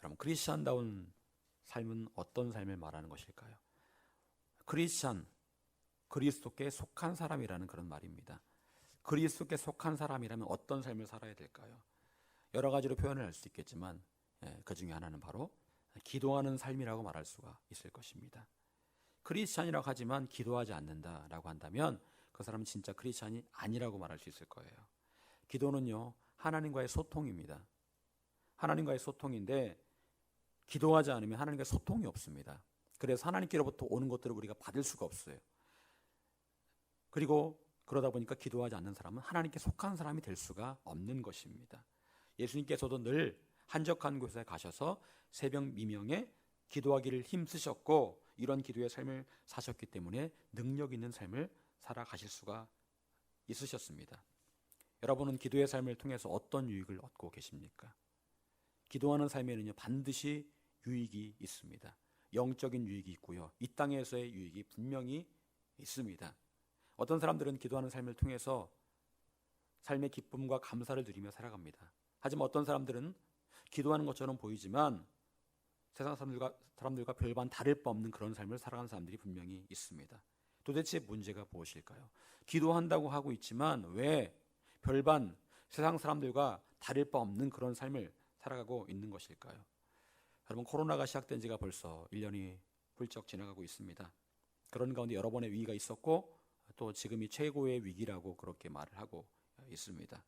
그럼 크리스찬다운 삶은 어떤 삶을 말하는 것일까요? 크리스찬, 그리스도께 속한 사람이라는 그런 말입니다. 그리스도께 속한 사람이라면 어떤 삶을 살아야 될까요? 여러 가지로 표현을 할 수 있겠지만 그 중에 하나는 바로 기도하는 삶이라고 말할 수가 있을 것입니다. 크리스찬이라고 하지만 기도하지 않는다라고 한다면 그 사람은 진짜 크리스찬이 아니라고 말할 수 있을 거예요. 기도는요, 하나님과의 소통입니다. 하나님과의 소통인데 기도하지 않으면 하나님과의 소통이 없습니다. 그래서 하나님께로부터 오는 것들을 우리가 받을 수가 없어요. 그리고 그러다 보니까 기도하지 않는 사람은 하나님께 속한 사람이 될 수가 없는 것입니다. 예수님께서도 늘 한적한 곳에 가셔서 새벽 미명에 기도하기를 힘쓰셨고 이런 기도의 삶을 사셨기 때문에 능력 있는 삶을 살아가실 수가 있으셨습니다. 여러분은 기도의 삶을 통해서 어떤 유익을 얻고 계십니까? 기도하는 삶에는요, 반드시 유익이 있습니다. 영적인 유익이 있고요, 이 땅에서의 유익이 분명히 있습니다. 어떤 사람들은 기도하는 삶을 통해서 삶의 기쁨과 감사를 누리며 살아갑니다. 하지만 어떤 사람들은 기도하는 것처럼 보이지만 세상 사람들과 별반 다를 바 없는 그런 삶을 살아가는 사람들이 분명히 있습니다. 도대체 문제가 무엇일까요? 기도한다고 하고 있지만 왜 별반 세상 사람들과 다를 바 없는 그런 삶을 살아가고 있는 것일까요? 여러분, 코로나가 시작된 지가 벌써 1년이 훌쩍 지나가고 있습니다. 그런 가운데 여러 번의 위기가 있었고 또 지금이 최고의 위기라고 그렇게 말을 하고 있습니다.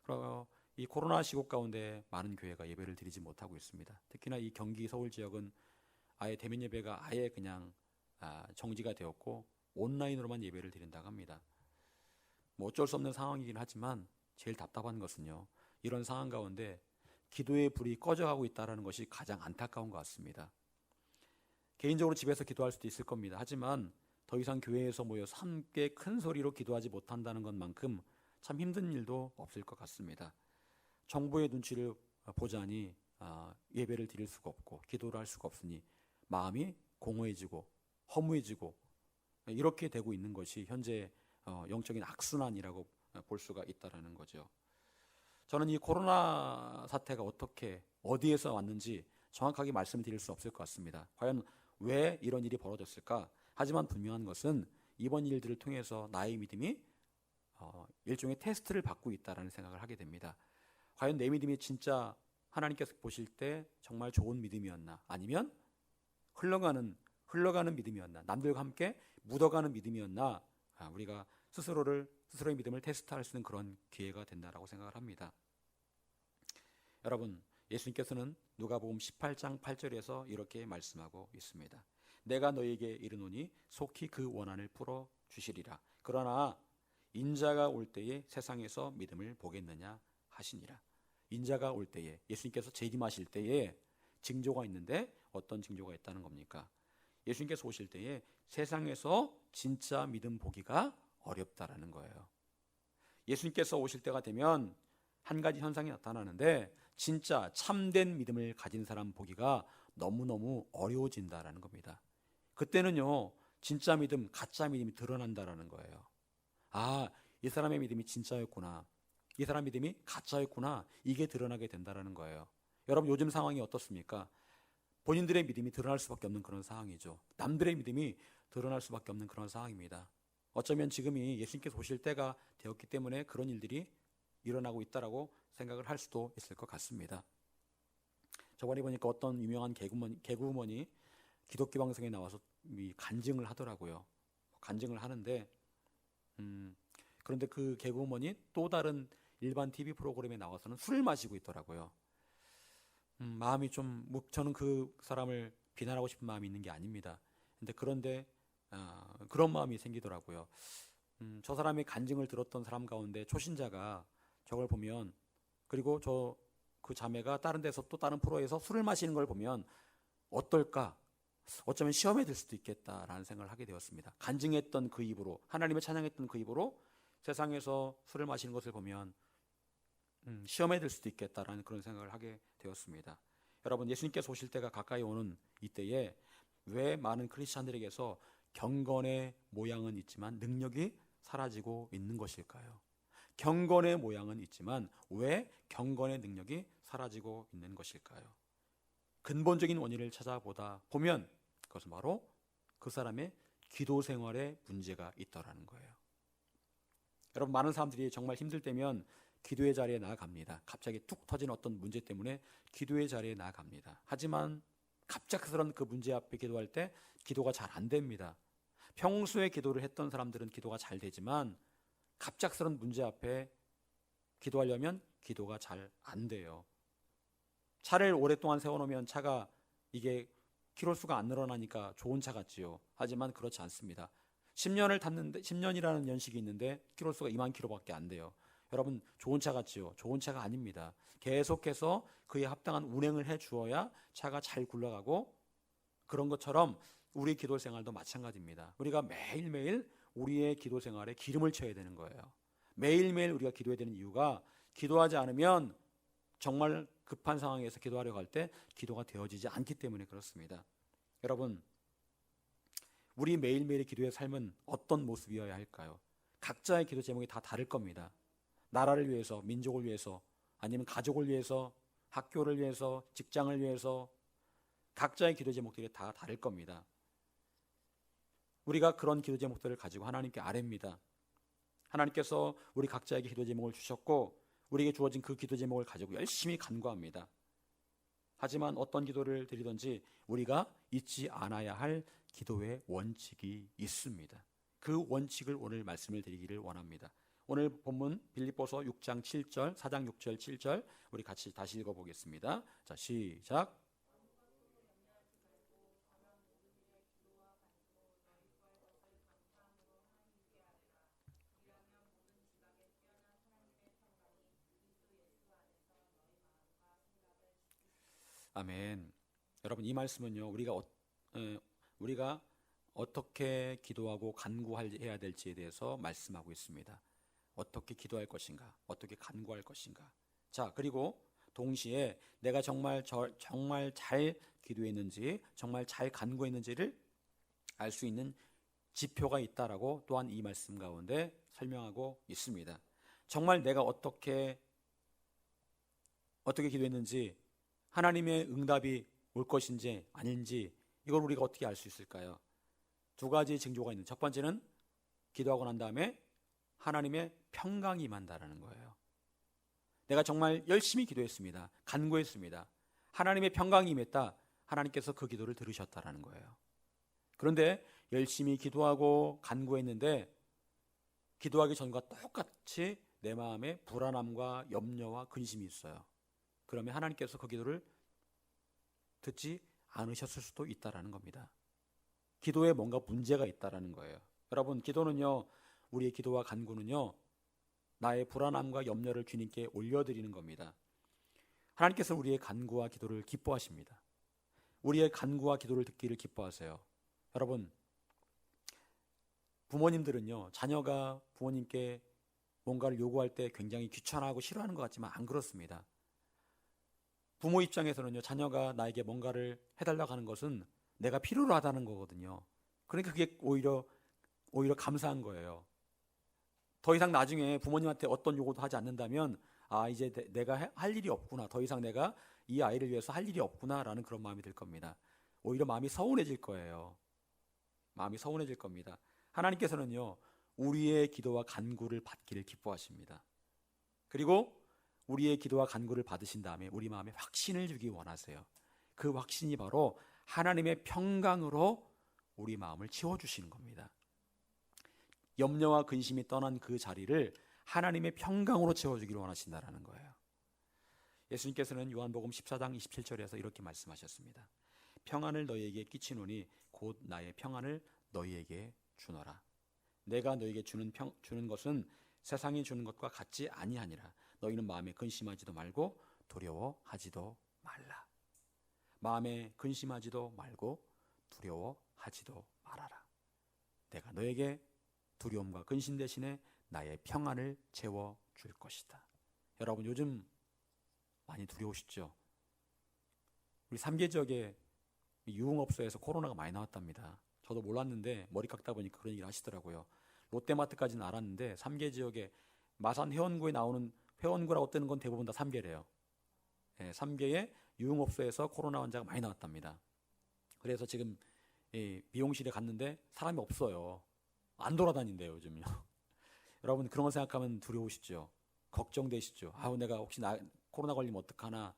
그리고 이 코로나 시국 가운데 많은 교회가 예배를 드리지 못하고 있습니다. 특히나 이 경기 서울 지역은 아예 대면 예배가 아예 그냥 정지가 되었고 온라인으로만 예배를 드린다고 합니다. 뭐 어쩔 수 없는 상황이긴 하지만 제일 답답한 것은요, 이런 상황 가운데 기도의 불이 꺼져가고 있다는 것이 가장 안타까운 것 같습니다. 개인적으로 집에서 기도할 수도 있을 겁니다. 하지만 더 이상 교회에서 모여서 함께 큰 소리로 기도하지 못한다는 것만큼 참 힘든 일도 없을 것 같습니다. 정부의 눈치를 보자니 예배를 드릴 수가 없고 기도를 할 수가 없으니 마음이 공허해지고 허무해지고 이렇게 되고 있는 것이 현재 영적인 악순환이라고 볼 수가 있다는 거죠. 저는 이 코로나 사태가 어떻게 어디에서 왔는지 정확하게 말씀드릴 수 없을 것 같습니다. 과연 왜 이런 일이 벌어졌을까? 하지만 분명한 것은 이번 일들을 통해서 나의 믿음이 일종의 테스트를 받고 있다는 생각을 하게 됩니다. 과연 내 믿음이 진짜 하나님께서 보실 때 정말 좋은 믿음이었나? 아니면 흘러가는 믿음이었나? 남들과 함께 묻어가는 믿음이었나? 우리가 스스로의 믿음을 테스트할 수 있는 그런 기회가 된다라고 생각을 합니다. 여러분, 예수님께서는 누가복음 18장 8절에서 이렇게 말씀하고 있습니다. 내가 너에게 이르노니 속히 그 원한을 풀어 주시리라. 그러나 인자가 올 때에 세상에서 믿음을 보겠느냐 하시니라. 인자가 올 때에, 예수님께서 재림하실 때에 징조가 있는데 어떤 징조가 있다는 겁니까? 예수님께서 오실 때에 세상에서 진짜 믿음 보기가 어렵다라는 거예요. 예수님께서 오실 때가 되면 한 가지 현상이 나타나는데 진짜 참된 믿음을 가진 사람 보기가 너무너무 어려워진다라는 겁니다. 그때는요, 진짜 믿음, 가짜 믿음이 드러난다라는 거예요. 이 사람의 믿음이 진짜였구나, 이 사람 믿음이 가짜였구나, 이게 드러나게 된다라는 거예요. 여러분, 요즘 상황이 어떻습니까? 본인들의 믿음이 드러날 수밖에 없는 그런 상황이죠. 남들의 믿음이 드러날 수밖에 없는 그런 상황입니다. 어쩌면 지금이 예수님께서 오실 때가 되었기 때문에 그런 일들이 일어나고 있다라고 생각을 할 수도 있을 것 같습니다. 저번에 보니까 어떤 유명한 개그우먼이 기독교 방송에 나와서 간증을 하더라고요. 간증을 하는데 그런데 그 개그우먼이 또 다른 일반 TV 프로그램에 나와서는 술을 마시고 있더라고요. 마음이 좀, 저는 그 사람을 비난하고 싶은 마음이 있는 게 아닙니다. 그런데 그런 마음이 생기더라고요. 저 사람의 간증을 들었던 사람 가운데 초신자가 저걸 보면, 그리고 그 자매가 다른 데서 또 다른 프로에서 술을 마시는 걸 보면 어떨까? 어쩌면 시험에 들 수도 있겠다라는 생각을 하게 되었습니다. 간증했던 그 입으로, 하나님을 찬양했던 그 입으로 세상에서 술을 마시는 것을 보면 시험에 들 수도 있겠다라는 그런 생각을 하게 되었습니다. 여러분, 예수님께서 오실 때가 가까이 오는 이때에 왜 많은 크리스찬들에게서 경건의 모양은 있지만 능력이 사라지고 있는 것일까요? 경건의 모양은 있지만 왜 경건의 능력이 사라지고 있는 것일까요? 근본적인 원인을 찾아보다 보면 그것은 바로 그 사람의 기도 생활에 문제가 있다라는 거예요. 여러분, 많은 사람들이 정말 힘들 때면 기도의 자리에 나아갑니다. 갑자기 툭 터진 어떤 문제 때문에 기도의 자리에 나아갑니다. 하지만 갑작스런 그 문제 앞에 기도할 때 기도가 잘 안 됩니다. 평소에 기도를 했던 사람들은 기도가 잘 되지만 갑작스런 문제 앞에 기도하려면 기도가 잘 안 돼요. 차를 오랫동안 세워놓으면 차가 이게 키로수가 안 늘어나니까 좋은 차 같지요. 하지만 그렇지 않습니다. 10년을 탔는데 10년이라는 연식이 있는데 키로수가 2만 킬로밖에 안 돼요. 여러분, 좋은 차 같지요? 좋은 차가 아닙니다. 계속해서 그에 합당한 운행을 해 주어야 차가 잘 굴러가고, 그런 것처럼 우리 기도 생활도 마찬가지입니다. 우리가 매일매일 우리의 기도 생활에 기름을 쳐야 되는 거예요. 매일매일 우리가 기도해야 되는 이유가, 기도하지 않으면 정말 급한 상황에서 기도하려고 할 때 기도가 되어지지 않기 때문에 그렇습니다. 여러분, 우리 매일매일의 기도의 삶은 어떤 모습이어야 할까요? 각자의 기도 제목이 다 다를 겁니다. 나라를 위해서, 민족을 위해서, 아니면 가족을 위해서, 학교를 위해서, 직장을 위해서, 각자의 기도 제목들이 다 다를 겁니다. 우리가 그런 기도 제목들을 가지고 하나님께 아뢰입니다. 하나님께서 우리 각자에게 기도 제목을 주셨고, 우리에게 주어진 그 기도 제목을 가지고 열심히 간구합니다. 하지만 어떤 기도를 드리든지 우리가 잊지 않아야 할 기도의 원칙이 있습니다. 그 원칙을 오늘 말씀을 드리기를 원합니다. 오늘 본문 빌립보서 6장 7절, 4장 6절, 7절 우리 같이 다시 읽어보겠습니다. 자, 시작. 아멘. 여러분, 이 말씀은요, 우리가 어떻게 기도하고 간구해야 될지에 대해서 말씀하고 있습니다. 어떻게 기도할 것인가, 어떻게 간구할 것인가. 자, 그리고 동시에 내가 정말 잘 기도했는지, 정말 잘 간구했는지를 알 수 있는 지표가 있다라고 또한 이 말씀 가운데 설명하고 있습니다. 정말 내가 어떻게 기도했는지, 하나님의 응답이 올 것인지 아닌지, 이걸 우리가 어떻게 알 수 있을까요? 두 가지 징조가 있는, 첫 번째는 기도하고 난 다음에 하나님의 평강이 임한다라는 거예요. 내가 정말 열심히 기도했습니다. 간구했습니다. 하나님의 평강이 임했다. 하나님께서 그 기도를 들으셨다라는 거예요. 그런데 열심히 기도하고 간구했는데 기도하기 전과 똑같이 내 마음에 불안함과 염려와 근심이 있어요. 그러면 하나님께서 그 기도를 듣지 않으셨을 수도 있다라는 겁니다. 기도에 뭔가 문제가 있다라는 거예요. 여러분, 기도는요, 우리의 기도와 간구는요, 나의 불안함과 염려를 주님께 올려드리는 겁니다. 하나님께서 우리의 간구와 기도를 기뻐하십니다. 우리의 간구와 기도를 듣기를 기뻐하세요. 여러분, 부모님들은요, 자녀가 부모님께 뭔가를 요구할 때 굉장히 귀찮아하고 싫어하는 것 같지만 안 그렇습니다. 부모 입장에서는요, 자녀가 나에게 뭔가를 해달라고 하는 것은 내가 필요로 하다는 거거든요. 그러니까 그게 오히려 감사한 거예요. 더 이상 나중에 부모님한테 어떤 요구도 하지 않는다면, 아, 이제 내가 할 일이 없구나, 더 이상 내가 이 아이를 위해서 할 일이 없구나라는 그런 마음이 들 겁니다. 오히려 마음이 서운해질 거예요. 마음이 서운해질 겁니다. 하나님께서는요, 우리의 기도와 간구를 받기를 기뻐하십니다. 그리고 우리의 기도와 간구를 받으신 다음에 우리 마음에 확신을 주기 원하세요. 그 확신이 바로 하나님의 평강으로 우리 마음을 채워주시는 겁니다. 염려와 근심이 떠난 그 자리를 하나님의 평강으로 채워주기를 원하신다는 거예요. 예수님께서는 요한복음 14장 27절에서 이렇게 말씀하셨습니다. 평안을 너희에게 끼치노니 곧 나의 평안을 너희에게 주노라. 내가 너희에게 주는 것은 세상이 주는 것과 같지 아니하니라. 너희는 마음에 근심하지도 말고 두려워하지도 말라. 마음에 근심하지도 말고 두려워하지도 말아라. 내가 너에게 두려움과 근심 대신에 나의 평안을 채워줄 것이다. 여러분, 요즘 많이 두려우시죠? 우리 3개 지역에 유흥업소에서 코로나가 많이 나왔답니다. 저도 몰랐는데 머리 깎다 보니까 그런 얘기를 하시더라고요. 롯데마트까지는 알았는데 3개 지역에 마산 회원구에 나오는, 회원구라고 뜨는 건 대부분 다 3개래요. 네, 3개의 유흥업소에서 코로나 환자가 많이 나왔답니다. 그래서 지금 미용실에 갔는데 사람이 없어요. 안 돌아다닌대요, 요즘요. 여러분, 그런 거 생각하면 두려우시죠? 걱정되시죠? 아우, 내가 혹시 코로나 걸리면 어떡하나.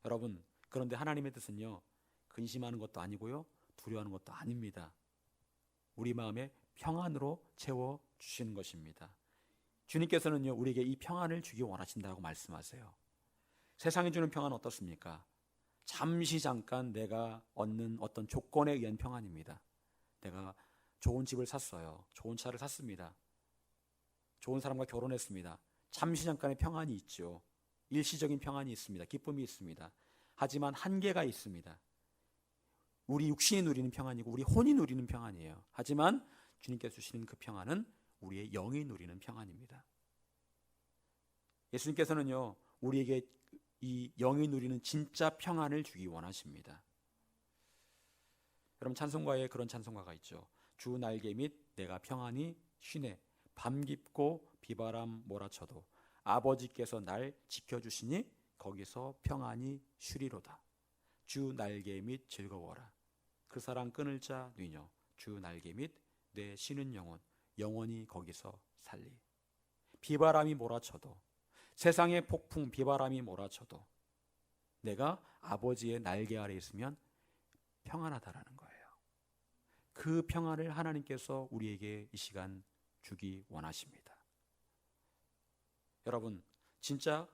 여러분, 그런데 하나님의 뜻은요, 근심하는 것도 아니고요, 두려워하는 것도 아닙니다. 우리 마음에 평안으로 채워주시는 것입니다. 주님께서는요, 우리에게 이 평안을 주기 원하신다고 말씀하세요. 세상이 주는 평안은 어떻습니까? 잠시 잠깐 내가 얻는 어떤 조건에 의한 평안입니다. 내가 좋은 집을 샀어요. 좋은 차를 샀습니다. 좋은 사람과 결혼했습니다. 잠시 잠깐의 평안이 있죠. 일시적인 평안이 있습니다. 기쁨이 있습니다. 하지만 한계가 있습니다. 우리 육신이 누리는 평안이고 우리 혼이 누리는 평안이에요. 하지만 주님께서 주시는 그 평안은 우리의 영이 누리는 평안입니다. 예수님께서는요, 우리에게 이 영이 누리는 진짜 평안을 주기 원하십니다. 여러분, 찬송가에 그런 찬송가가 있죠. 주 날개 및 내가 평안히 쉬네. 밤 깊고 비바람 몰아쳐도 아버지께서 날 지켜주시니 거기서 평안히 쉬리로다. 주 날개 및 즐거워라. 그 사랑 끊을 자 뉘녀. 주 날개 및 내 쉬는 영혼. 영원히 거기서 살리. 비바람이 몰아쳐도, 세상의 폭풍 비바람이 몰아쳐도 내가 아버지의 날개 아래 있으면 평안하다라는 거예요. 그 평안을 하나님께서 우리에게 이 시간 주기 원하십니다. 여러분, 진짜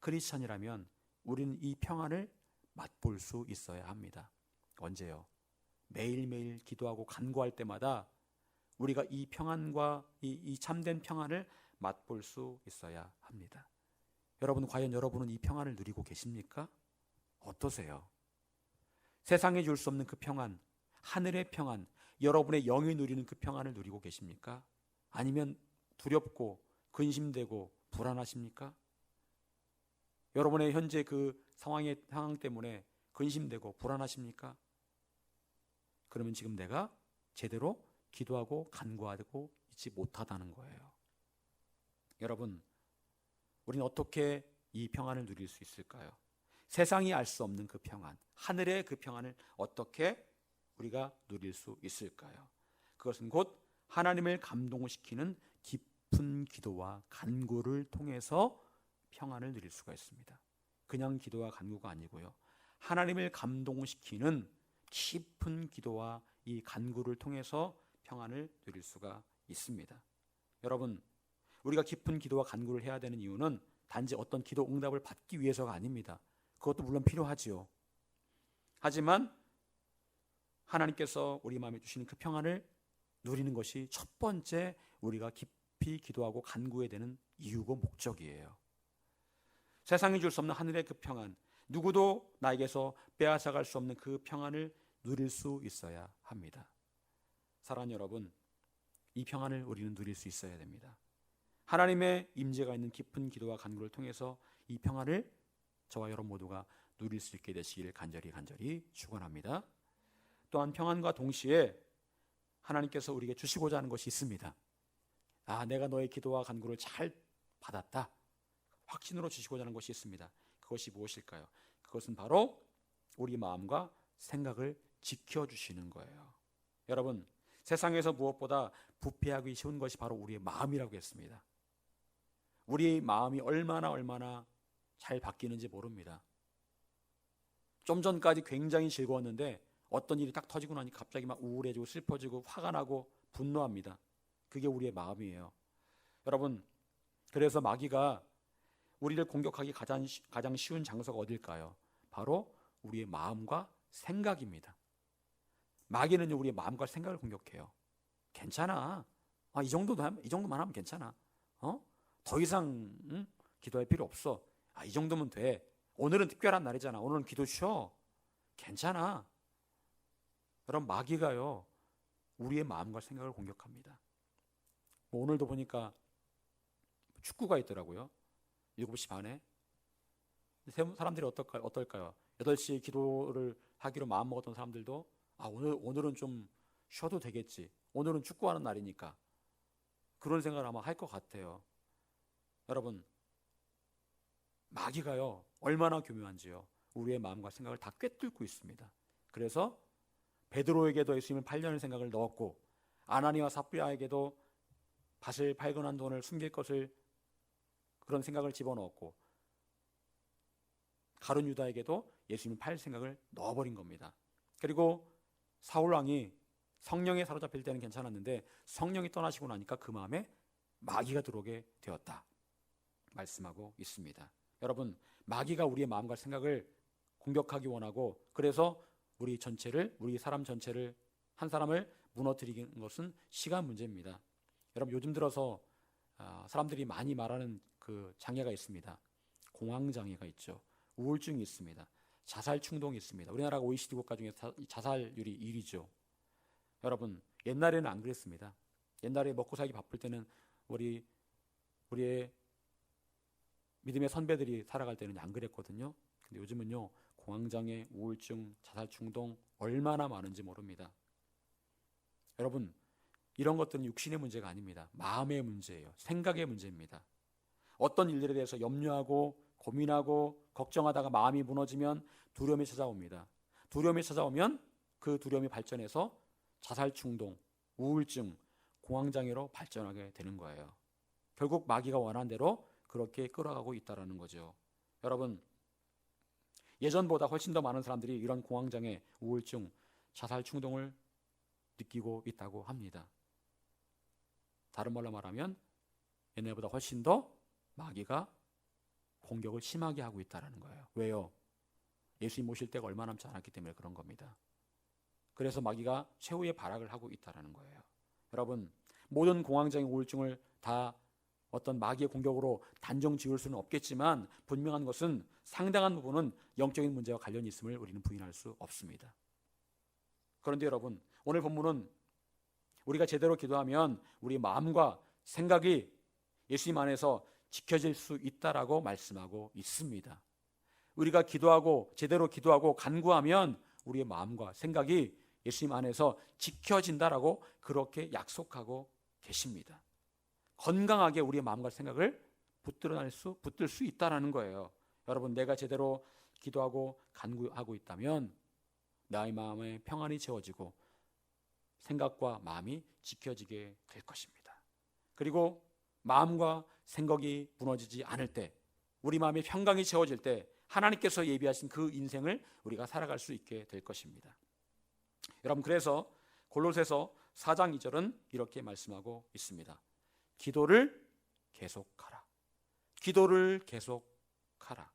크리스찬이라면 우리는 이 평안을 맛볼 수 있어야 합니다. 언제요? 매일매일 기도하고 간구할 때마다 우리가 이 평안과 이 참된 평안을 맛볼 수 있어야 합니다. 여러분, 과연 여러분은 이 평안을 누리고 계십니까? 어떠세요? 세상에 줄 수 없는 그 평안, 하늘의 평안, 여러분의 영이 누리는 그 평안을 누리고 계십니까? 아니면 두렵고 근심되고 불안하십니까? 여러분의 현재 그 상황 때문에 근심되고 불안하십니까? 그러면 지금 내가 제대로 기도하고 간구하고 있지 못하다는 거예요. 여러분, 우리는 어떻게 이 평안을 누릴 수 있을까요? 세상이 알 수 없는 그 평안, 하늘의 그 평안을 어떻게 우리가 누릴 수 있을까요? 그것은 곧 하나님을 감동시키는 깊은 기도와 간구를 통해서 평안을 누릴 수가 있습니다. 그냥 기도와 간구가 아니고요, 하나님을 감동시키는 깊은 기도와 이 간구를 통해서 평안을 누릴 수가 있습니다. 여러분, 우리가 깊은 기도와 간구를 해야 되는 이유는 단지 어떤 기도 응답을 받기 위해서가 아닙니다. 그것도 물론 필요하지요. 하지만 하나님께서 우리 마음에 주시는 그 평안을 누리는 것이 첫 번째 우리가 깊이 기도하고 간구해야 되는 이유고 목적이에요. 세상이 줄 수 없는 하늘의 그 평안, 누구도 나에게서 빼앗아갈 수 없는 그 평안을 누릴 수 있어야 합니다. 사랑하는 여러분, 이 평안을 우리는 누릴 수 있어야 됩니다. 하나님의 임재가 있는 깊은 기도와 간구를 통해서 이 평안을 저와 여러분 모두가 누릴 수 있게 되시길 간절히 축원합니다. 또한 평안과 동시에 하나님께서 우리에게 주시고자 하는 것이 있습니다. 내가 너의 기도와 간구를 잘 받았다, 확신으로 주시고자 하는 것이 있습니다. 그것이 무엇일까요? 그것은 바로 우리 마음과 생각을 지켜주시는 거예요. 여러분, 세상에서 무엇보다 부패하기 쉬운 것이 바로 우리의 마음이라고 했습니다. 우리 마음이 얼마나 잘 바뀌는지 모릅니다. 좀 전까지 굉장히 즐거웠는데 어떤 일이 딱 터지고 나니 갑자기 막 우울해지고 슬퍼지고 화가 나고 분노합니다. 그게 우리의 마음이에요. 여러분, 그래서 마귀가 우리를 공격하기 가장 쉬운 장소가 어딜까요? 바로 우리의 마음과 생각입니다. 마귀는 우리의 마음과 생각을 공격해요. 괜찮아. 이 정도만 하면 괜찮아. 더 이상 기도할 필요 없어. 이 정도면 돼. 오늘은 특별한 날이잖아. 오늘은 기도 쉬어. 괜찮아. 여러분, 마귀가요, 우리의 마음과 생각을 공격합니다. 오늘도 보니까 축구가 있더라고요. 7시 반에. 사람들이 어떨까요? 8시에 기도를 하기로 마음먹었던 사람들도 오늘은 좀 쉬어도 되겠지. 오늘은 축구하는 날이니까. 그런 생각을 아마 할 것 같아요. 여러분, 마귀가요, 얼마나 교묘한지요. 우리의 마음과 생각을 다 꿰뚫고 있습니다. 그래서 베드로에게도 예수님을 팔려는 생각을 넣었고, 아나니와 삽비라에게도 밭을 발견한 돈을 숨길 것을 그런 생각을 집어넣었고, 가룟 유다에게도 예수님을 팔 생각을 넣어버린 겁니다. 그리고 사울 왕이 성령에 사로잡힐 때는 괜찮았는데 성령이 떠나시고 나니까 그 마음에 마귀가 들어오게 되었다 말씀하고 있습니다. 여러분, 마귀가 우리의 마음과 생각을 공격하기 원하고, 그래서 우리 사람 전체를, 한 사람을 무너뜨리는 것은 시간 문제입니다. 여러분, 요즘 들어서 사람들이 많이 말하는 그 장애가 있습니다. 공황장애가 있죠. 우울증이 있습니다. 자살 충동이 있습니다. 우리나라가 OECD 국가 중에 자살률이 1위죠. 여러분, 옛날에는 안 그랬습니다. 옛날에 먹고 살기 바쁠 때는 우리의 믿음의 선배들이 살아갈 때는 안 그랬거든요. 근데 요즘은요, 공황장애, 우울증, 자살 충동 얼마나 많은지 모릅니다. 여러분, 이런 것들은 육신의 문제가 아닙니다. 마음의 문제예요. 생각의 문제입니다. 어떤 일들에 대해서 염려하고 고민하고 걱정하다가 마음이 무너지면 두려움이 찾아옵니다. 두려움이 찾아오면 그 두려움이 발전해서 자살 충동, 우울증, 공황장애로 발전하게 되는 거예요. 결국 마귀가 원한 대로 그렇게 끌어가고 있다는 거죠. 여러분, 예전보다 훨씬 더 많은 사람들이 이런 공황장애, 우울증, 자살 충동을 느끼고 있다고 합니다. 다른 말로 말하면 옛날보다 훨씬 더 마귀가 공격을 심하게 하고 있다는 거예요. 왜요? 예수님 오실 때가 얼마 남지 않았기 때문에 그런 겁니다. 그래서 마귀가 최후의 발악을 하고 있다는 거예요. 여러분, 모든 공황장애, 우울증을 다 어떤 마귀의 공격으로 단정 지을 수는 없겠지만 분명한 것은 상당한 부분은 영적인 문제와 관련이 있음을 우리는 부인할 수 없습니다. 그런데 여러분, 오늘 본문은 우리가 제대로 기도하면 우리 마음과 생각이 예수님 안에서 지켜질 수 있다라고 말씀하고 있습니다. 우리가 제대로 기도하고 간구하면 우리의 마음과 생각이 예수님 안에서 지켜진다라고 그렇게 약속하고 계십니다. 건강하게 우리의 마음과 생각을 붙들 수 있다라는 거예요. 여러분, 내가 제대로 기도하고 간구하고 있다면 나의 마음에 평안이 채워지고 생각과 마음이 지켜지게 될 것입니다. 그리고 마음과 생각이 무너지지 않을 때, 우리 마음에 평강이 채워질 때 하나님께서 예비하신 그 인생을 우리가 살아갈 수 있게 될 것입니다. 여러분, 그래서 골로새서 4장 2절은 이렇게 말씀하고 있습니다. 기도를 계속하라. 기도를 계속하라.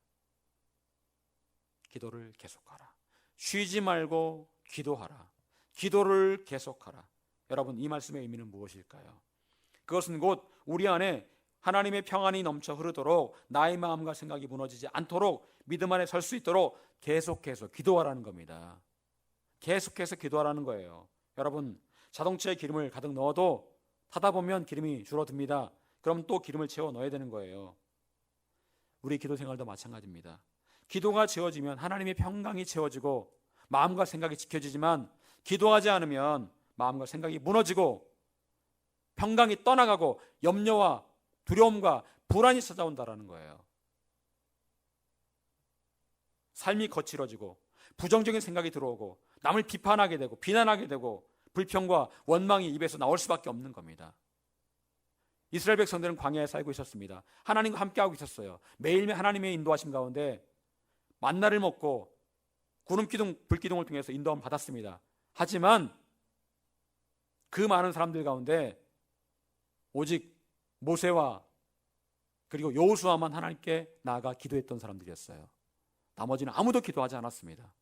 기도를 계속하라. 쉬지 말고 기도하라. 기도를 계속하라. 여러분, 이 말씀의 의미는 무엇일까요? 그것은 곧 우리 안에 하나님의 평안이 넘쳐 흐르도록, 나의 마음과 생각이 무너지지 않도록 믿음 안에 설 수 있도록 계속해서 기도하라는 겁니다. 계속해서 기도하라는 거예요. 여러분, 자동차에 기름을 가득 넣어도 타다 보면 기름이 줄어듭니다. 그럼 또 기름을 채워 넣어야 되는 거예요. 우리 기도 생활도 마찬가지입니다. 기도가 채워지면 하나님의 평강이 채워지고 마음과 생각이 지켜지지만, 기도하지 않으면 마음과 생각이 무너지고 평강이 떠나가고 염려와 두려움과 불안이 찾아온다라는 거예요. 삶이 거칠어지고 부정적인 생각이 들어오고 남을 비판하게 되고 비난하게 되고 불평과 원망이 입에서 나올 수밖에 없는 겁니다. 이스라엘 백성들은 광야에 살고 있었습니다. 하나님과 함께하고 있었어요. 매일매일 하나님의 인도하심 가운데 만나를 먹고 구름기둥, 불기둥을 통해서 인도함을 받았습니다. 하지만 그 많은 사람들 가운데 오직 모세와 그리고 여호수아만 하나님께 나아가 기도했던 사람들이었어요. 나머지는 아무도 기도하지 않았습니다.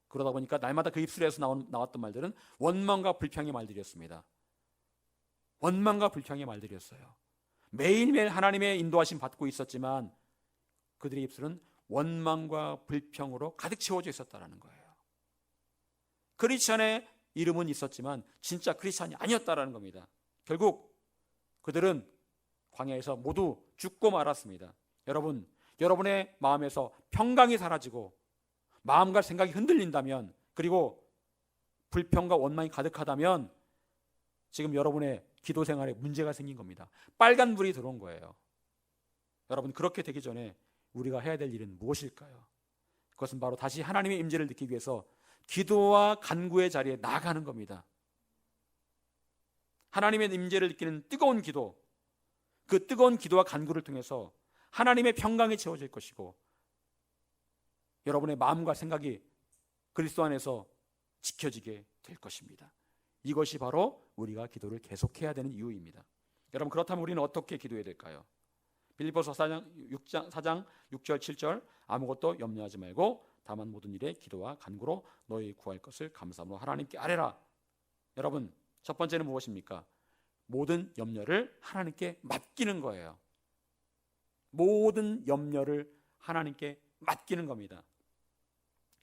그러다 보니까 날마다 그 입술에서 나왔던 말들은 원망과 불평의 말들이었습니다. 원망과 불평의 말들이었어요. 매일매일 하나님의 인도하심 받고 있었지만 그들의 입술은 원망과 불평으로 가득 채워져 있었다는 거예요. 크리스찬의 이름은 있었지만 진짜 크리스찬이 아니었다는 겁니다. 결국 그들은 광야에서 모두 죽고 말았습니다. 여러분, 여러분의 마음에서 평강이 사라지고 마음과 생각이 흔들린다면, 그리고 불평과 원망이 가득하다면 지금 여러분의 기도 생활에 문제가 생긴 겁니다. 빨간 불이 들어온 거예요. 여러분, 그렇게 되기 전에 우리가 해야 될 일은 무엇일까요? 그것은 바로 다시 하나님의 임재를 느끼기 위해서 기도와 간구의 자리에 나아가는 겁니다. 하나님의 임재를 느끼는 뜨거운 기도, 그 뜨거운 기도와 간구를 통해서 하나님의 평강이 채워질 것이고 여러분의 마음과 생각이 그리스도 안에서 지켜지게 될 것입니다. 이것이 바로 우리가 기도를 계속해야 되는 이유입니다. 여러분, 그렇다면 우리는 어떻게 기도해야 될까요? 빌립보서 4장 6절 7절 아무것도 염려하지 말고 다만 모든 일에 기도와 간구로 너희 구할 것을 감사함으로 하나님께 아뢰라. 여러분, 첫 번째는 무엇입니까? 모든 염려를 하나님께 맡기는 거예요. 모든 염려를 하나님께 맡기는 겁니다.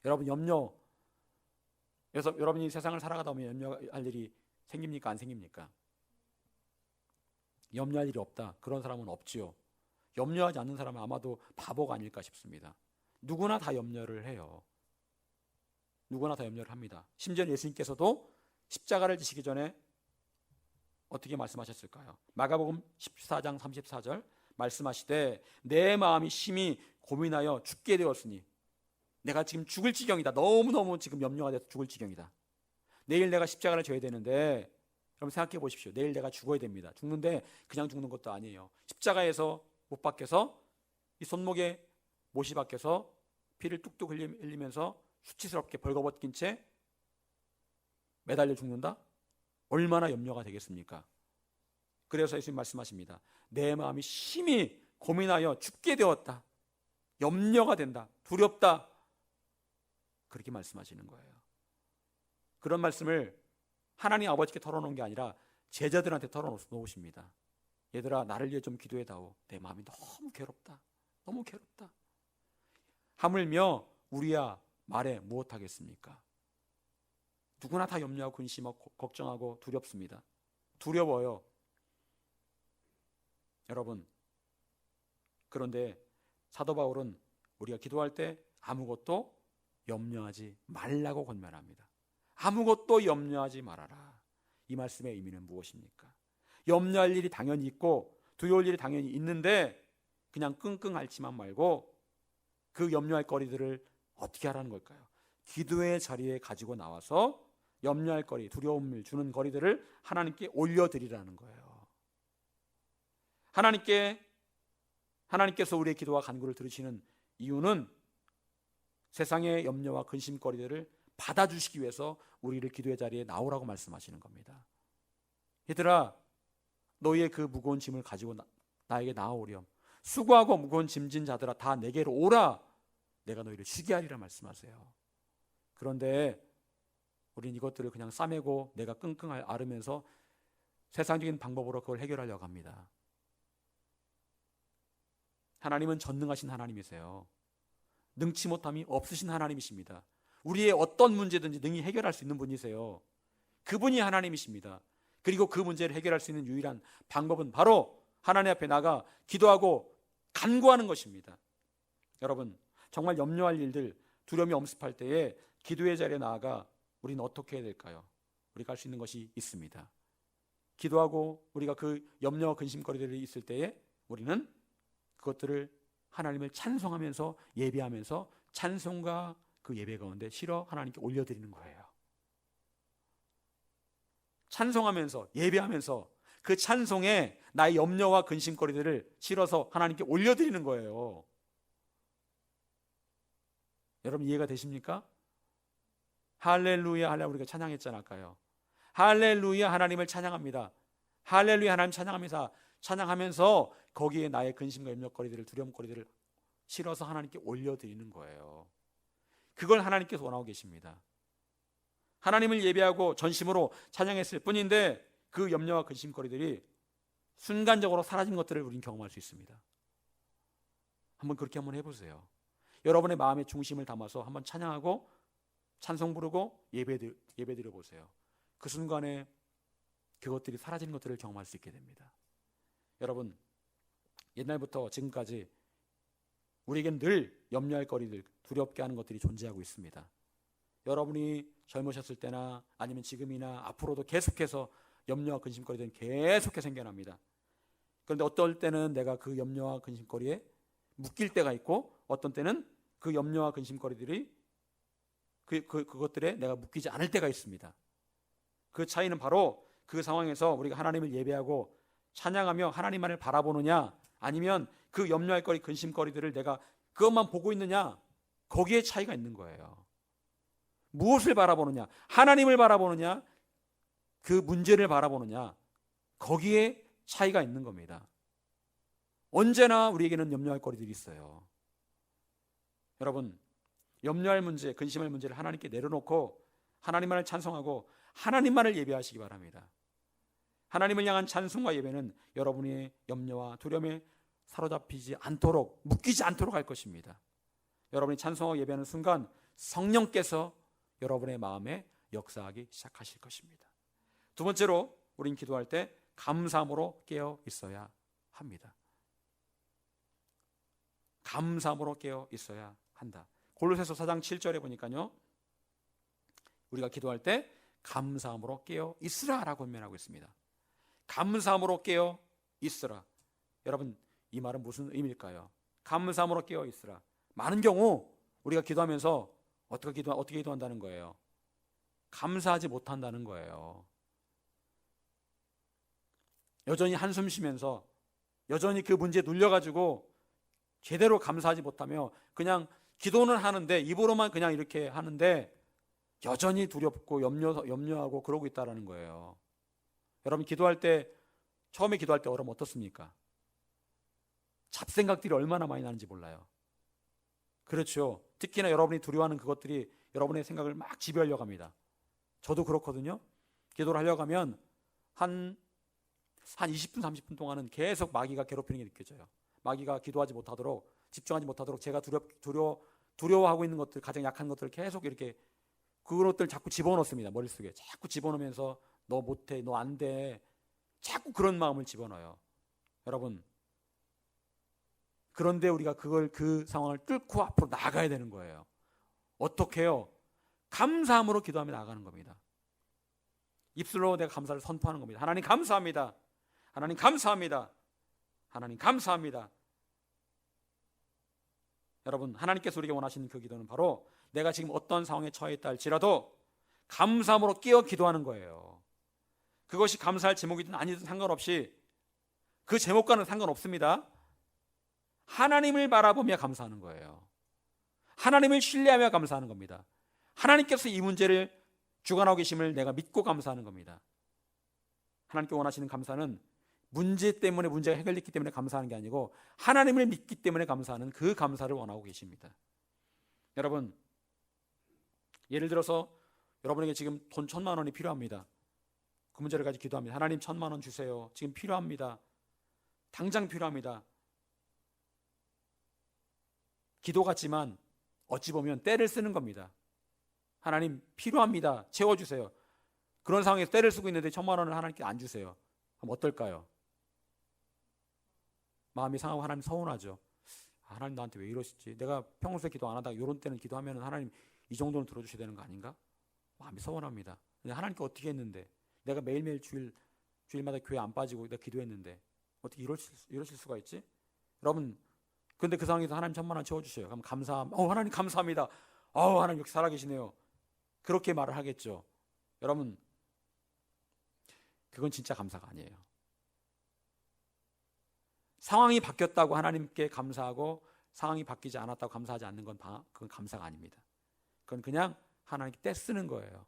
여러분, 그래서 여러분이 세상을 살아가다 보면 염려할 일이 생깁니까? 안 생깁니까? 염려할 일이 없다, 그런 사람은 없지요. 염려하지 않는 사람은 아마도 바보가 아닐까 싶습니다. 누구나 다 염려를 해요. 누구나 다 염려를 합니다. 심지어 예수님께서도 십자가를 지시기 전에 어떻게 말씀하셨을까요? 마가복음 14장 34절 말씀하시되 내 마음이 심히 고민하여 죽게 되었으니 내가 지금 죽을 지경이다. 너무너무 지금 염려가 돼서 죽을 지경이다. 내일 내가 십자가를 져야 되는데, 여러분 생각해 보십시오. 내일 내가 죽어야 됩니다. 죽는데 그냥 죽는 것도 아니에요. 십자가에서 못 박혀서 이 손목에 못이 박혀서 피를 뚝뚝 흘리면서 수치스럽게 벌거벗긴 채 매달려 죽는다? 얼마나 염려가 되겠습니까? 그래서 예수님 말씀하십니다. 내 마음이 심히 고민하여 죽게 되었다. 염려가 된다. 두렵다. 그렇게 말씀하시는 거예요. 그런 말씀을 하나님 아버지께 털어놓은 게 아니라 제자들한테 털어놓으십니다. 얘들아, 나를 위해 좀 기도해다오. 내 마음이 너무 괴롭다. 너무 괴롭다. 하물며 우리야 말해 무엇하겠습니까? 누구나 다 염려하고 근심하고 걱정하고 두렵습니다. 두려워요. 여러분, 그런데 사도 바울은 우리가 기도할 때 아무것도 염려하지 말라고 권면합니다. 아무것도 염려하지 말아라. 이 말씀의 의미는 무엇입니까? 염려할 일이 당연히 있고 두려울 일이 당연히 있는데 그냥 끙끙 앓지만 말고 그 염려할 거리들을 어떻게 하라는 걸까요? 기도의 자리에 가지고 나와서 염려할 거리, 두려움을 주는 거리들을 하나님께 올려드리라는 거예요. 하나님께서 우리의 기도와 간구를 들으시는 이유는 세상의 염려와 근심거리들을 받아주시기 위해서 우리를 기도의 자리에 나오라고 말씀하시는 겁니다. 얘들아, 너희의 그 무거운 짐을 가지고 나에게 나아오렴. 수고하고 무거운 짐진 자들아, 다 내게로 오라. 내가 너희를 쉬게 하리라 말씀하세요. 그런데 우리는 이것들을 그냥 싸매고 내가 끙끙 앓으면서 세상적인 방법으로 그걸 해결하려고 합니다. 하나님은 전능하신 하나님이세요. 능치 못함이 없으신 하나님이십니다. 우리의 어떤 문제든지 능히 해결할 수 있는 분이세요. 그분이 하나님이십니다. 그리고 그 문제를 해결할 수 있는 유일한 방법은 바로 하나님 앞에 나가 기도하고 간구하는 것입니다. 여러분, 정말 염려할 일들, 두려움이 엄습할 때에 기도의 자리에 나아가 우리는 어떻게 해야 될까요? 우리가 할 수 있는 것이 있습니다. 기도하고 우리가 그 염려와 근심거리들이 있을 때에 우리는 그것들을 하나님을 찬송하면서 예배하면서 찬송과 그 예배 가운데 실어 하나님께 올려드리는 거예요. 찬송하면서 예배하면서 그 찬송에 나의 염려와 근심거리들을 실어서 하나님께 올려드리는 거예요. 여러분, 이해가 되십니까? 할렐루야, 할렐루야, 우리가 찬양했잖아요. 아까요. 할렐루야, 하나님을 찬양합니다. 할렐루야, 하나님 찬양합니다. 찬양하면서 거기에 나의 근심과 염려거리들을, 두려움거리들을 실어서 하나님께 올려드리는 거예요. 그걸 하나님께서 원하고 계십니다. 하나님을 예배하고 전심으로 찬양했을 뿐인데 그 염려와 근심거리들이 순간적으로 사라진 것들을 우리는 경험할 수 있습니다. 그렇게 한번 해보세요. 여러분의 마음의 중심을 담아서 한번 찬양하고 찬송 부르고 예배 드려보세요. 그 순간에 그것들이 사라지는 것들을 경험할 수 있게 됩니다. 여러분, 옛날부터 지금까지 우리에겐 늘 염려할 거리들, 두렵게 하는 것들이 존재하고 있습니다. 여러분이 젊으셨을 때나 아니면 지금이나 앞으로도 계속해서 염려와 근심거리들은 계속해서 생겨납니다. 그런데 어떨 때는 내가 그 염려와 근심거리에 묶일 때가 있고 어떤 때는 그 염려와 근심거리들이 그것들에 내가 묶이지 않을 때가 있습니다. 그 차이는 바로 그 상황에서 우리가 하나님을 예배하고 찬양하며 하나님만을 바라보느냐, 아니면 그 염려할 거리, 근심거리들을 내가 그것만 보고 있느냐, 거기에 차이가 있는 거예요. 무엇을 바라보느냐, 하나님을 바라보느냐, 그 문제를 바라보느냐, 거기에 차이가 있는 겁니다. 언제나 우리에게는 염려할 거리들이 있어요. 여러분, 염려할 문제, 근심할 문제를 하나님께 내려놓고 하나님만을 찬송하고 하나님만을 예배하시기 바랍니다. 하나님을 향한 찬송과 예배는 여러분의 염려와 두려움에 사로잡히지 않도록, 묶이지 않도록 할 것입니다. 여러분이 찬송하고 예배하는 순간 성령께서 여러분의 마음에 역사하기 시작하실 것입니다. 두 번째로, 우린 기도할 때 감사함으로 깨어 있어야 합니다. 감사함으로 깨어 있어야 한다. 골로새서 4장 7절에 보니까요, 우리가 기도할 때 감사함으로 깨어 있으라라고 권면하고 있습니다. 감사함으로 깨어 있으라. 여러분, 이 말은 무슨 의미일까요? 감사함으로 깨어 있으라. 많은 경우 우리가 기도하면서 어떻게 기도한다는 거예요? 감사하지 못한다는 거예요. 여전히 한숨 쉬면서, 여전히 그 문제에 눌려가지고 제대로 감사하지 못하며 그냥 기도는 하는데, 입으로만 그냥 이렇게 하는데 여전히 두렵고 염려하고 그러고 있다는 거예요. 여러분, 기도할 때, 처음에 기도할 때 여러분 어떻습니까? 잡생각들이 얼마나 많이 나는지 몰라요. 그렇죠. 특히나 여러분이 두려워하는 그것들이 여러분의 생각을 막 지배하려고 합니다. 저도 그렇거든요. 기도를 하려고 하면 한 20분, 30분 동안은 계속 마귀가 괴롭히는 게 느껴져요. 마귀가 기도하지 못하도록, 집중하지 못하도록 제가 두려워하고 있는 것들, 가장 약한 것들을 계속 이렇게 그것들 자꾸 집어넣습니다. 머릿속에 자꾸 집어넣으면서 너 못해, 너 안 돼, 자꾸 그런 마음을 집어넣어요. 여러분, 그런데 우리가 그 상황을 뚫고 앞으로 나가야 되는 거예요. 어떻게 해요? 감사함으로 기도하며 나가는 겁니다. 입술로 내가 감사를 선포하는 겁니다. 하나님 감사합니다. 하나님 감사합니다. 하나님 감사합니다. 여러분, 하나님께서 우리에게 원하시는 그 기도는 바로 내가 지금 어떤 상황에 처해 있다 할지라도 감사함으로 끼어 기도하는 거예요. 그것이 감사할 제목이든 아니든 상관없이, 그 제목과는 상관없습니다. 하나님을 바라보며 감사하는 거예요. 하나님을 신뢰하며 감사하는 겁니다. 하나님께서 이 문제를 주관하고 계심을 내가 믿고 감사하는 겁니다. 하나님께 원하시는 감사는 문제 때문에, 문제가 해결됐기 때문에 감사하는 게 아니고 하나님을 믿기 때문에 감사하는 그 감사를 원하고 계십니다. 여러분, 예를 들어서 여러분에게 지금 돈 1,000만 원이 필요합니다. 그 문제를 가지고 기도합니다. 하나님 1,000만 원 주세요. 지금 필요합니다. 당장 필요합니다. 기도 같지만 어찌 보면 때를 쓰는 겁니다. 하나님 필요합니다. 채워주세요. 그런 상황에서 때를 쓰고 있는데 1,000만 원을 하나님께 안 주세요. 그럼 어떨까요? 마음이 상하고 하나님 서운하죠. 하나님 나한테 왜 이러시지? 내가 평소에 기도 안 하다가 이런 때는 기도하면 하나님 이 정도는 들어주셔야 되는 거 아닌가? 마음이 서운합니다. 근데 하나님께 어떻게 했는데, 내가 매일매일 주일마다 교회 안 빠지고 내가 기도했는데 어떻게 이러실 수가 있지? 여러분, 근데 그 상황에서 하나님 1,000만 원 채워주셔요. 그럼 하나님 감사합니다. 하나님 역시 살아계시네요. 그렇게 말을 하겠죠. 여러분, 그건 진짜 감사가 아니에요. 상황이 바뀌었다고 하나님께 감사하고 상황이 바뀌지 않았다고 감사하지 않는 건 그건 감사가 아닙니다. 그건 그냥 하나님께 떼쓰는 거예요.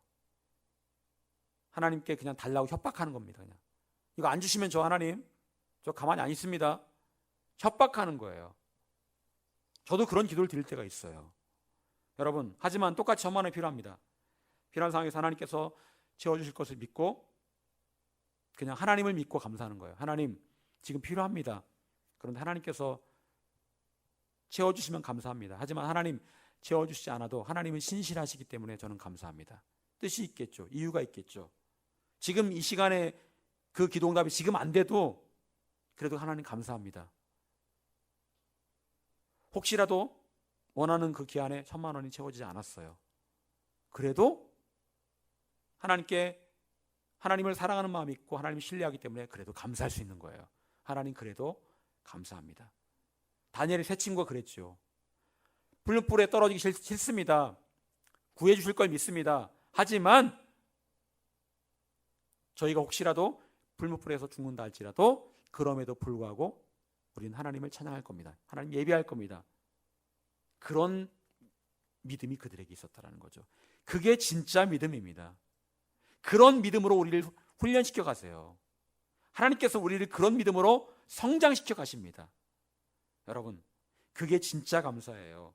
하나님께 그냥 달라고 협박하는 겁니다. 그냥 이거 안 주시면 하나님 저 가만히 안 있습니다. 협박하는 거예요. 저도 그런 기도를 드릴 때가 있어요. 여러분, 하지만 똑같이 1,000만 원이 필요합니다. 필요한 상황에서 하나님께서 채워주실 것을 믿고 그냥 하나님을 믿고 감사하는 거예요. 하나님 지금 필요합니다. 그런데 하나님께서 채워주시면 감사합니다. 하지만 하나님 채워주시지 않아도 하나님은 신실하시기 때문에 저는 감사합니다. 뜻이 있겠죠. 이유가 있겠죠. 지금 이 시간에 그 기도응답이 지금 안 돼도 그래도 하나님 감사합니다. 혹시라도 원하는 그 기한에 1,000만 원이 채워지지 않았어요. 그래도 하나님께, 하나님을 사랑하는 마음이 있고 하나님을 신뢰하기 때문에 그래도 감사할 수 있는 거예요. 하나님 그래도 감사합니다. 다니엘의 세 친구가 그랬죠. 불문불에 떨어지기 싫습니다. 구해 주실 걸 믿습니다. 하지만 저희가 혹시라도 불문불에서 죽는다 할지라도 그럼에도 불구하고 우리는 하나님을 찬양할 겁니다. 하나님 예배할 겁니다. 그런 믿음이 그들에게 있었다는 거죠. 그게 진짜 믿음입니다. 그런 믿음으로 우리를 훈련시켜 가세요. 하나님께서 우리를 그런 믿음으로 성장시켜 가십니다. 여러분, 그게 진짜 감사예요.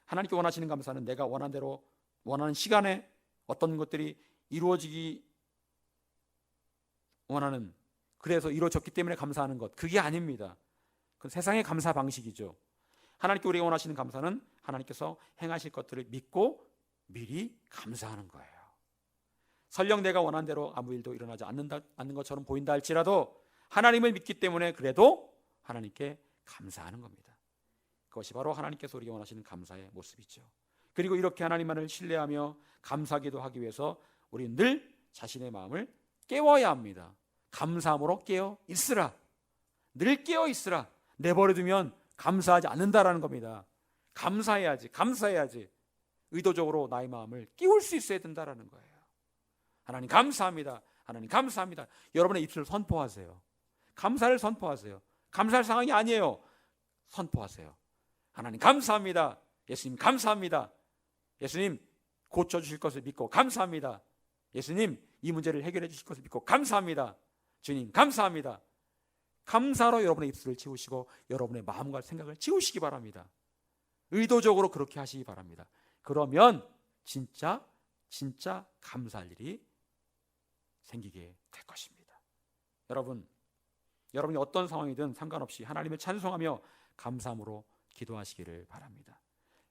하나님께 원하시는 감사는 내가 원하는 대로 원하는 시간에 어떤 것들이 이루어지기 원하는, 그래서 이루어졌기 때문에 감사하는 것, 그게 아닙니다. 그건 세상의 감사 방식이죠. 하나님께 우리가 원하시는 감사는 하나님께서 행하실 것들을 믿고 미리 감사하는 거예요. 설령 내가 원하는 대로 아무 일도 일어나지 않는 것처럼 보인다 할지라도 하나님을 믿기 때문에 그래도 하나님께 감사하는 겁니다. 그것이 바로 하나님께서 우리가 원하시는 감사의 모습이죠. 그리고 이렇게 하나님만을 신뢰하며 감사기도 하기 위해서 우리는 늘 자신의 마음을 깨워야 합니다. 감사함으로 깨어 있으라. 늘 깨어 있으라. 내버려두면 감사하지 않는다라는 겁니다. 감사해야지. 의도적으로 나의 마음을 끼울 수 있어야 된다라는 거예요. 하나님 감사합니다. 하나님 감사합니다. 여러분의 입술을 선포하세요. 감사를 선포하세요. 감사할 상황이 아니에요. 선포하세요. 하나님 감사합니다. 예수님 감사합니다. 예수님 고쳐주실 것을 믿고 감사합니다. 예수님 이 문제를 해결해 주실 것을 믿고 감사합니다. 주님 감사합니다. 감사로 여러분의 입술을 채우시고 여러분의 마음과 생각을 채우시기 바랍니다. 의도적으로 그렇게 하시기 바랍니다. 그러면 진짜 감사할 일이 생기게 될 것입니다. 여러분이 어떤 상황이든 상관없이 하나님을 찬송하며 감사함으로 기도하시기를 바랍니다.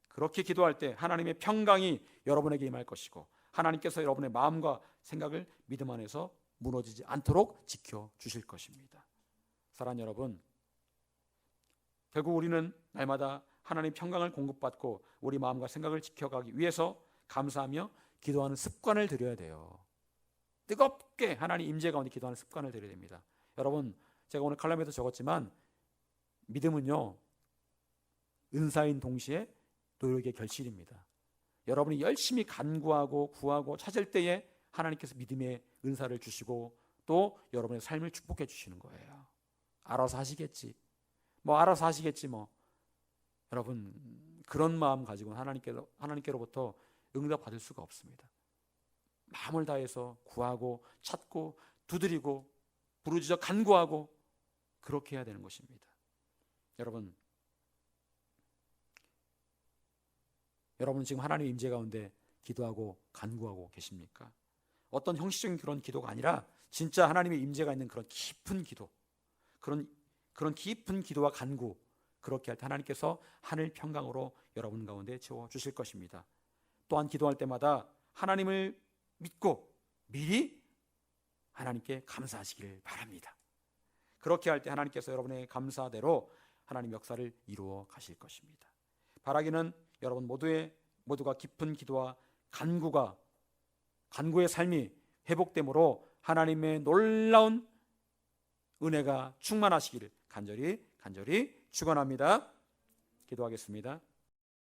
그렇게 기도할 때 하나님의 평강이 여러분에게 임할 것이고 하나님께서 여러분의 마음과 생각을 믿음 안에서 무너지지 않도록 지켜주실 것입니다. 사랑하는 여러분, 결국 우리는 날마다 하나님의 평강을 공급받고 우리 마음과 생각을 지켜가기 위해서 감사하며 기도하는 습관을 들여야 돼요. 뜨겁게 하나님 임재 가운데 기도하는 습관을 들여야 됩니다. 여러분, 제가 오늘 칼럼에도 적었지만 믿음은요, 은사인 동시에 노력의 결실입니다. 여러분이 열심히 간구하고 구하고 찾을 때에 하나님께서 믿음의 은사를 주시고 또 여러분의 삶을 축복해 주시는 거예요. 알아서 하시겠지. 알아서 하시겠지. 여러분, 그런 마음 가지고는 하나님께로부터 응답 받을 수가 없습니다. 마음을 다해서 구하고 찾고 두드리고 부르짖어 간구하고 그렇게 해야 되는 것입니다. 여러분 지금 하나님의 임재 가운데 기도하고 간구하고 계십니까? 어떤 형식적인 그런 기도가 아니라 진짜 하나님의 임재가 있는 그런 깊은 기도, 그런 깊은 기도와 간구, 그렇게 할 때 하나님께서 하늘 평강으로 여러분 가운데 채워주실 것입니다. 또한 기도할 때마다 하나님을 믿고 미리 하나님께 감사하시길 바랍니다. 그렇게 할 때 하나님께서 여러분의 감사대로 하나님 역사를 이루어 가실 것입니다. 바라기는 여러분 모두가 깊은 기도와 간구의 삶이 회복됨으로 하나님의 놀라운 은혜가 충만하시기를 간절히 축원합니다. 기도하겠습니다.